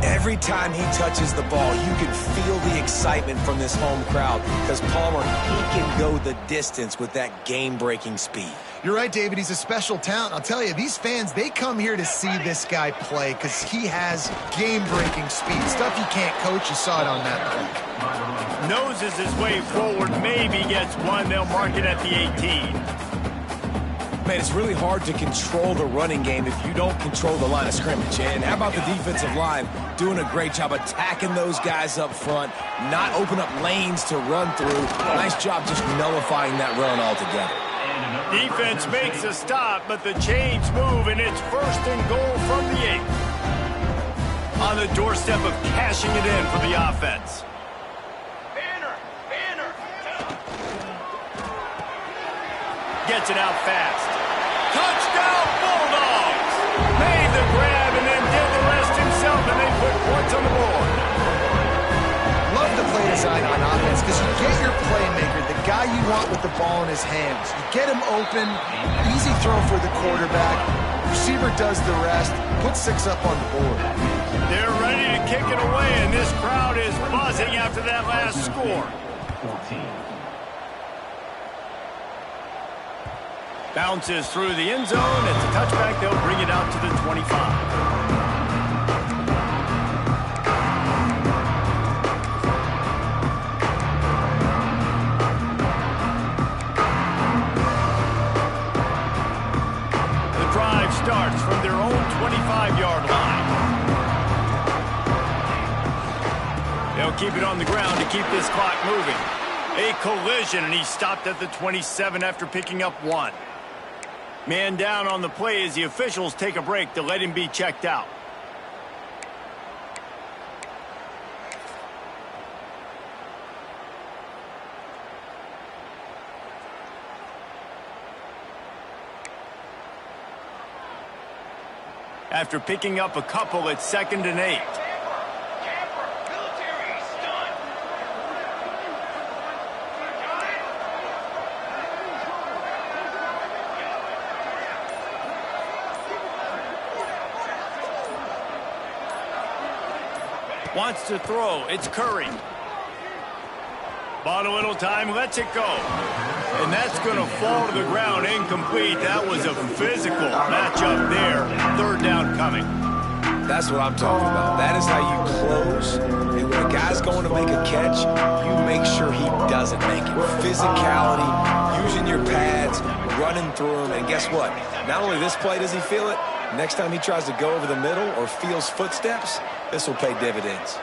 S3: Every time he touches the ball, you can feel the excitement from this home crowd because Palmer, he can go the distance with that game-breaking speed.
S2: You're right, David. He's a special talent. I'll tell you, these fans, they come here to see this guy play because he has game-breaking speed. Stuff you can't coach. You saw it on that play.
S1: Noses his way forward, maybe gets one. They'll mark it at the 18.
S3: Man, it's really hard to control the running game if you don't control the line of scrimmage. And how about the defensive line doing a great job attacking those guys up front, not open up lanes to run through. Nice job just nullifying that run altogether.
S1: Defense makes a stop, but the chains move, and it's 1st and goal from the 8. On the doorstep of cashing it in for the offense. Gets it out fast. Touchdown Bulldogs! Made the grab and then did the rest himself, and they put points on the board.
S2: Love the play design on offense because you get your playmaker, the guy you want with the ball in his hands. You get him open, easy throw for the quarterback. Receiver does the rest, put 6 up on the board.
S1: They're ready to kick it away, and this crowd is buzzing after that last score.
S4: 14.
S1: Bounces through the end zone. It's a touchback. They'll bring it out to the 25. The drive starts from their own 25-yard line. They'll keep it on the ground to keep this clock moving. A collision, and he stopped at the 27 after picking up 1. Man down on the play as the officials take a break to let him be checked out. After picking up a couple, it's 2nd and 8. Wants to throw. It's Curry. Bought a little time, lets it go. And that's going to fall to the ground incomplete. That was a physical matchup there. 3rd down coming.
S3: That's what I'm talking about. That is how you close. And when a guy's going to make a catch, you make sure he doesn't make it. Physicality, using your pads, running through them. And guess what? Not only this play does he feel it, next time he tries to go over the middle or feels footsteps, this will pay dividends.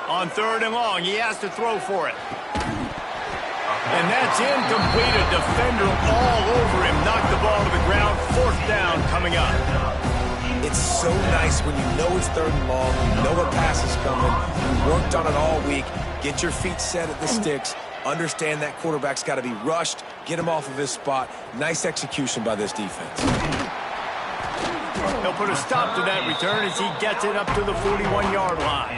S1: On 3rd and long, he has to throw for it. And that's incomplete. A defender all over him. Knocked the ball to the ground. 4th down coming up.
S3: It's so nice when you know it's 3rd and long, you know a pass is coming, you worked on it all week, get your feet set at the sticks, understand that quarterback's got to be rushed, get him off of his spot. Nice execution by this defense.
S1: They'll put a stop to that return as he gets it up to the 41-yard line.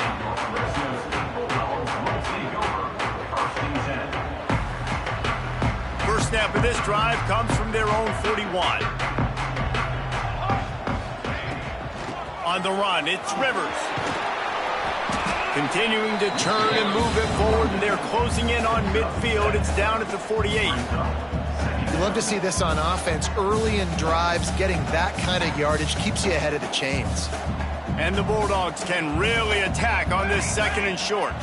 S1: First snap of this drive comes from their own 41. On the run, it's Rivers. Continuing to turn and move it forward, and they're closing in on midfield. It's down at the 48.
S2: You love to see this on offense. Early in drives, getting that kind of yardage keeps you ahead of the chains.
S1: And the Bulldogs can really attack on this 2nd and short.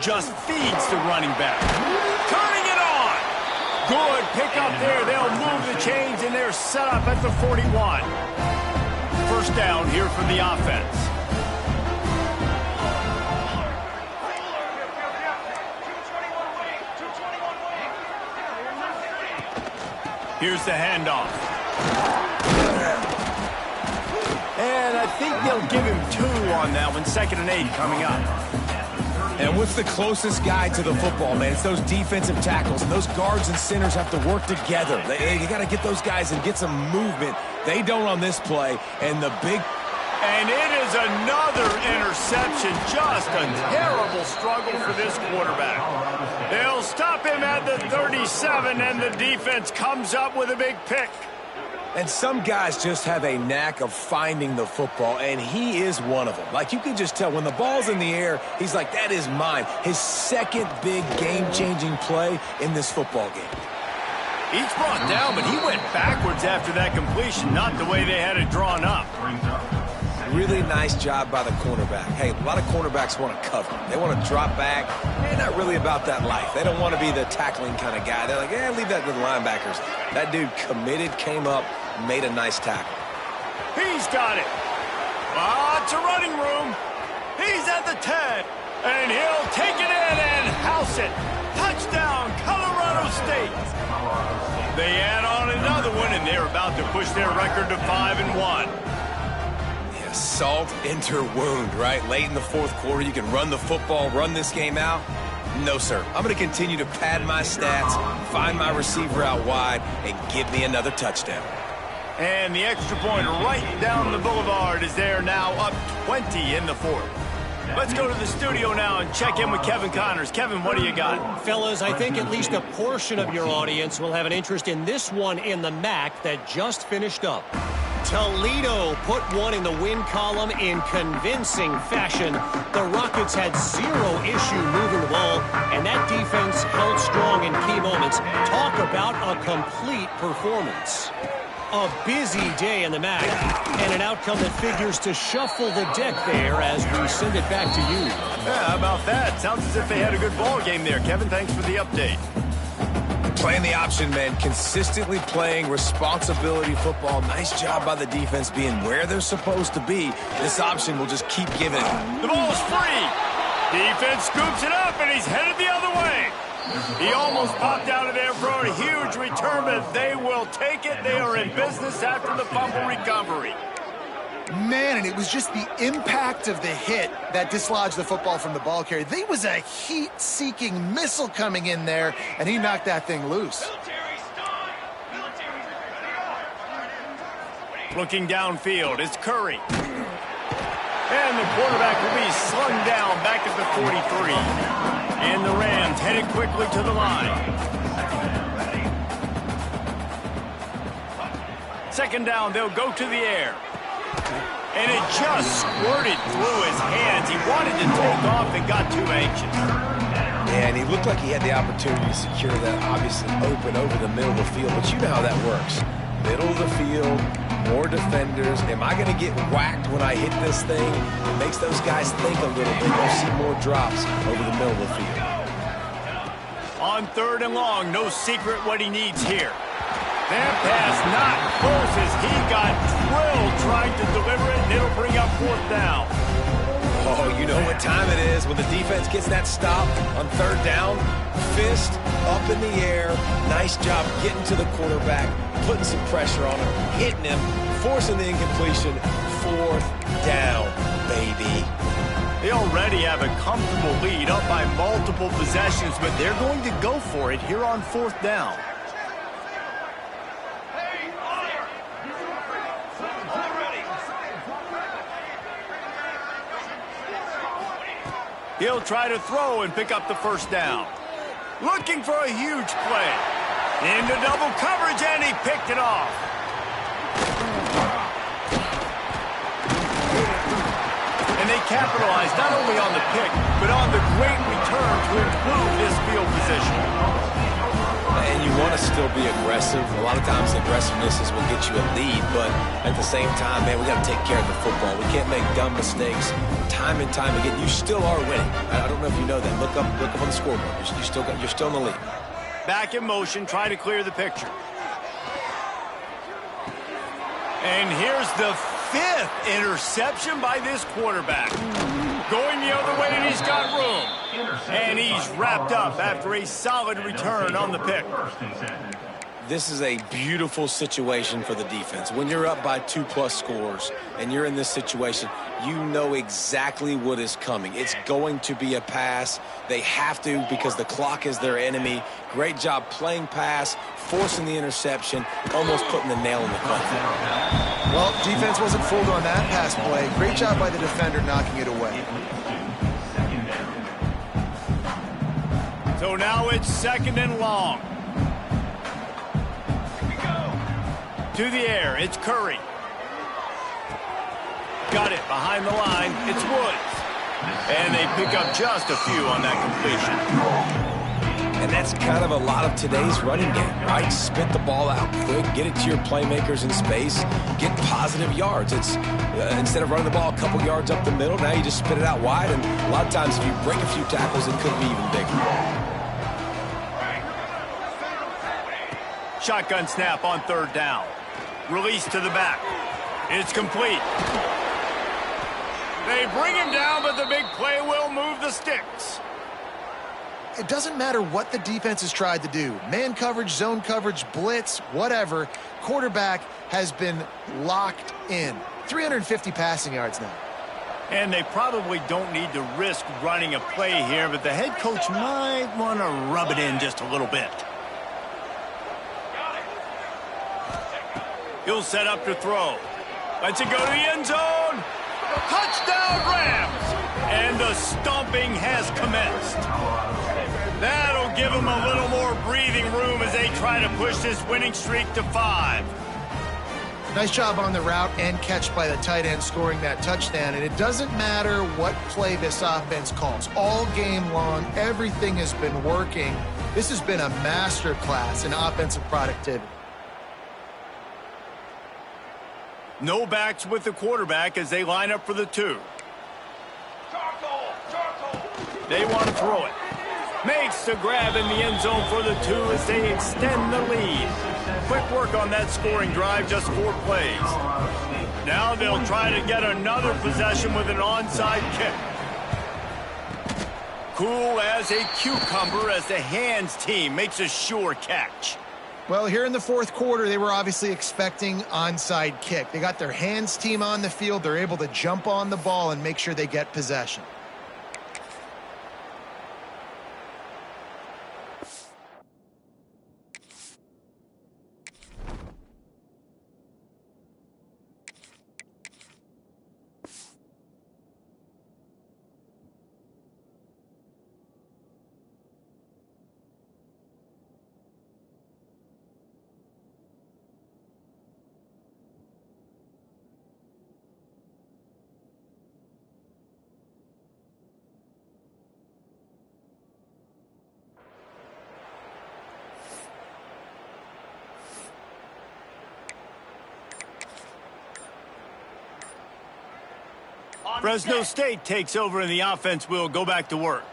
S1: Just feeds the running back. Turning it on. Good pick up there. They'll move the chains, and they're set up at the 41. First down here for the offense. Here's the handoff. And I think they'll give him 2 on that one. 2nd and 8 coming up.
S3: And what's the closest guy to the football, man? It's those defensive tackles, and those guards and centers have to work together. They got to get those guys and get some movement. They don't on this play, and the big...
S1: And it is another interception. Just a terrible struggle for this quarterback. They'll stop him at the 37, and the defense comes up with a big pick.
S3: And some guys just have a knack of finding the football, and he is one of them. Like, you can just tell when the ball's in the air, he's like, that is mine. His 2nd big game-changing play in this football game.
S1: He's brought down, but he went backwards after that completion, not the way they had it drawn up.
S3: Really nice job by the cornerback. Hey, a lot of cornerbacks want to cover. They want to drop back. They're not really about that life. They don't want to be the tackling kind of guy. They're like, yeah, leave that to the linebackers. That dude committed, came up, made a nice tackle.
S1: He's got it. Lots of running room. He's at the 10. And he'll take it in and house it. Touchdown, Colorado State. They add on another one, and they're about to push their record to 5-1.
S3: Salt enter wound, right? Late in the 4th quarter, you can run the football, run this game out. No, sir. I'm going to continue to pad my stats, find my receiver out wide, and give me another touchdown.
S1: And the extra point right down the boulevard is there now, up 20 in the 4th. Let's go to the studio now and check in with Kevin Connors. Kevin, what do you got?
S5: Fellas, I think at least a portion of your audience will have an interest in this one in the MAC that just finished up. Toledo put one in the win column in convincing fashion. The Rockets had 0 issue moving the ball, and that defense held strong in key moments. Talk about a complete performance. A busy day in the MAC, and an outcome that figures to shuffle the deck there as we send it back to you.
S1: Yeah, how about that? Sounds as if they had a good ball game there. Kevin, thanks for the update.
S3: Playing the option, man. Consistently playing responsibility football. Nice job by the defense being where they're supposed to be. This option will just keep giving.
S1: The ball's free. Defense scoops it up, and he's headed the other way. He almost popped out of there for a huge return, but they will take it. They are in business after the fumble recovery.
S2: Man, and it was just the impact of the hit that dislodged the football from the ball carrier. There was a heat-seeking missile coming in there, and he knocked that thing loose.
S1: Looking downfield, it's Curry. And the quarterback will be slung down back at the 43. And the Rams headed quickly to the line. 2nd down, they'll go to the air. And it just squirted through his hands. He wanted to take off and got too anxious.
S3: Yeah, and he looked like he had the opportunity to secure that, obviously open over the middle of the field. But you know how that works. Middle of the field, more defenders. Am I going to get whacked when I hit this thing? It makes those guys think a little bit. You'll see more drops over the middle of the field.
S1: On 3rd and long, no secret what he needs here. That pass not close as he got drilled trying to deliver it, and it'll bring up 4th down.
S3: Oh, you know what time it is when the defense gets that stop on 3rd down. Fist up in the air. Nice job getting to the quarterback, putting some pressure on him, hitting him, forcing the incompletion. 4th down, baby.
S1: They already have a comfortable lead up by multiple possessions, but they're going to go for it here on 4th down. He'll try to throw and pick up the 1st down. Looking for a huge play. Into double coverage, and he picked it off. And they capitalized not only on the pick, but on the great return to improve this field position.
S3: And you want to still be aggressive. A lot of times aggressiveness is what gets you a lead, but at the same time, man, we got to take care of the football. We can't make dumb mistakes. Time and time again, you still are winning. I don't know if you know that. Look up on the scoreboard. You're still in the lead.
S1: Back in motion, try to clear the picture. And here's the 5th interception by this quarterback. Going the other way, and he's got room. And he's wrapped up after a solid return on the pick.
S3: This is a beautiful situation for the defense. When you're up by 2+ scores and you're in this situation, you know exactly what is coming. It's going to be a pass. They have to because the clock is their enemy. Great job playing pass, forcing the interception, almost putting the nail in the coffin.
S2: Well, defense wasn't fooled on that pass play. Great job by the defender knocking it away.
S1: So now it's 2nd and long. To the air, it's Curry. Got it behind the line, it's Woods. And they pick up just a few on that completion.
S3: And that's kind of a lot of today's running game, right? Spit the ball out quick, get it to your playmakers in space, get positive yards. It's instead of running the ball a couple yards up the middle, now you just spit it out wide, and a lot of times if you break a few tackles, it could be even bigger.
S1: Shotgun snap on 3rd down. Release to the back. It's complete. They bring him down, but the big play will move the sticks.
S2: It doesn't matter what the defense has tried to do. Man coverage, zone coverage, blitz, whatever. Quarterback has been locked in. 350 passing yards now.
S1: And they probably don't need to risk running a play here, but the head coach might want to rub it in just a little bit. He'll set up to throw. Lets it go to the end zone. Touchdown, Rams! And the stomping has commenced. That'll give them a little more breathing room as they try to push this winning streak to 5.
S2: Nice job on the route and catch by the tight end scoring that touchdown. And it doesn't matter what play this offense calls. All game long, everything has been working. This has been a master class in offensive productivity.
S1: No backs with the quarterback as they line up for the 2. They want to throw it. Makes the grab in the end zone for the 2 as they extend the lead. Quick work on that scoring drive, just 4 plays. Now they'll try to get another possession with an onside kick. Cool as a cucumber as the hands team makes a sure catch.
S2: Well, here in the 4th quarter, they were obviously expecting onside kick. They got their hands team on the field. They're able to jump on the ball and make sure they get possession.
S1: Fresno State takes over and the offense will go back to work.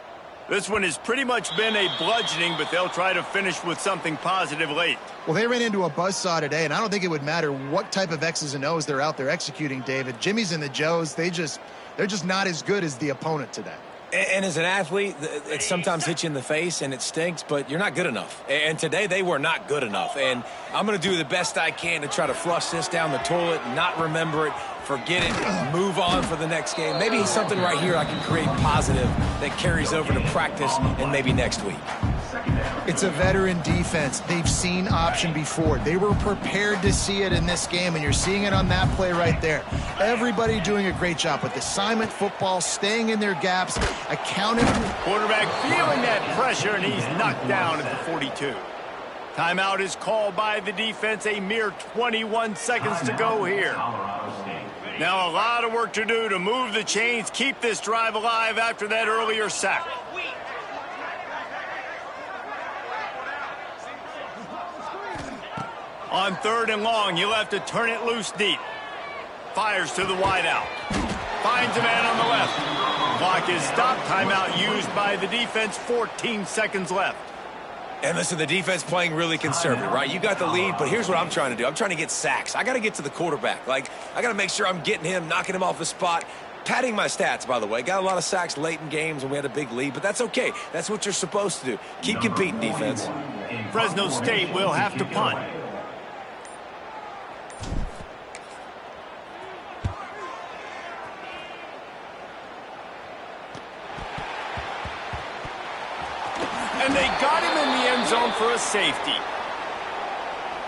S1: This one has pretty much been a bludgeoning, but they'll try to finish with something positive late.
S2: Well, they ran into a buzzsaw today, and I don't think it would matter what type of X's and O's they're out there executing, David. Jimmy's and the Joes, they're just not as good as the opponent today.
S3: And as an athlete, it sometimes hits you in the face and it stinks, but you're not good enough. And today they were not good enough. And I'm going to do the best I can to try to flush this down the toilet, not remember it, forget it, move on for the next game. Maybe something right here I can create positive that carries over to practice and maybe next week.
S2: It's a veteran defense. They've seen option before. They were prepared to see it in this game, and you're seeing it on that play right there. Everybody doing a great job with assignment football, staying in their gaps, accounting.
S1: Quarterback feeling that pressure, and he's knocked down at the 42. Timeout is called by the defense. A mere 21 seconds to go here. Now a lot of work to do to move the chains, keep this drive alive after that earlier sack. On 3rd and long, you'll have to turn it loose deep. Fires to the wideout. Finds a man on the left. Clock is stopped. Timeout used by the defense. 14 seconds left.
S3: And listen, the defense playing really conservative, right? You got the lead, but here's what I'm trying to do. I'm trying to get sacks. I got to get to the quarterback. I got to make sure I'm getting him, knocking him off the spot. Padding my stats, by the way. Got a lot of sacks late in games when we had a big lead, but that's okay. That's what you're supposed to do. Keep competing, defense.
S1: Fresno State will have to punt. And they got him in the end zone for a safety.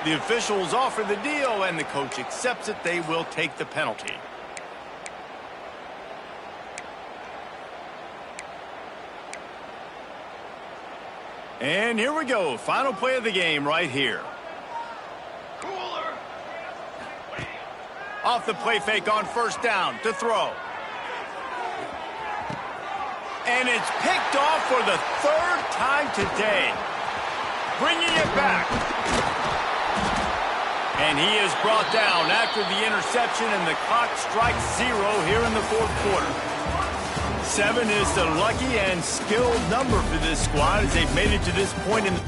S1: The officials offer the deal, and the coach accepts it. They will take the penalty. And here we go. Final play of the game right here. Off the play fake on 1st down to throw. And it's picked off for the 3rd time today. Bringing it back. And he is brought down after the interception, and the clock strikes 0 here in the 4th quarter. 7 is the lucky and skilled number for this squad as they've made it to this point in the